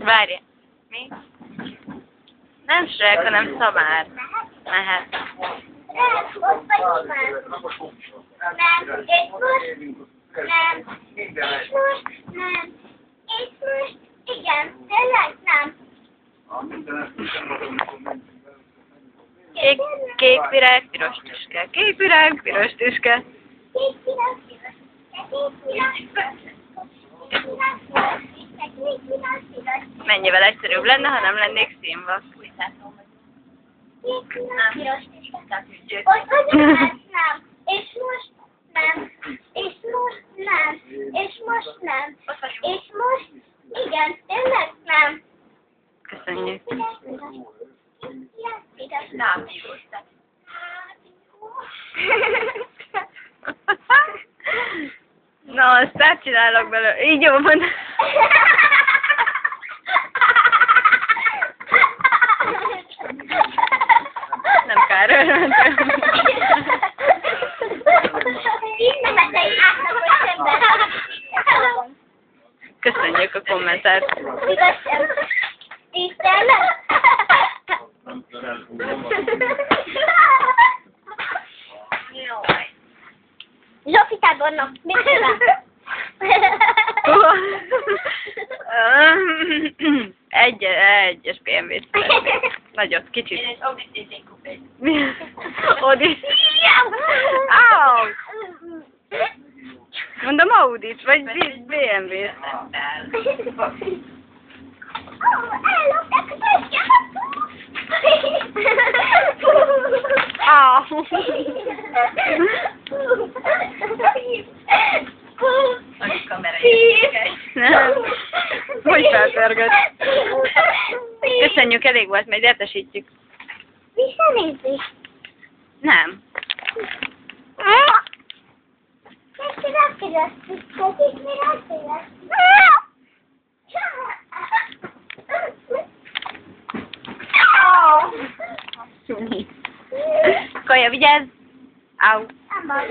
Várj. Mi? Nem Shrek, hanem Szamár. Mehet. Nem, ott vagy már. Nem, és most nem. És most nem. És most igen, tényleg nem. Kék virág, piros tüske. Kék virág, piros tüske. Kék virág, piros tüske. Kék virág, kék virág, piros. Mennyivel egyszerűbb lenne, ha nem lennék színvak. Kék virág, piros tüske. Ott vagyok, nem. És most nem. És most nem. És most nem. És most igen, tényleg nem. Köszönjük. Na, azt átcsinálok belőle. Így jó van. Nem kár öröntem. Köszönjük a kommentárt. Zsófi tábornok, mit csinál? Egyes BMW-t szeretnék. Nagyot, kicsit. Én egy Audi TT kupét. Audi. Áú! Mondom Audit, vagy BMW-t. Ellopták a Áú! A kamera értékes. Nem. Hogy felpörgött? Köszönjük, elég volt, majd értesítjük. Visszanézzük. Nem. Kaja, vigyázz! Áú! Nem baj.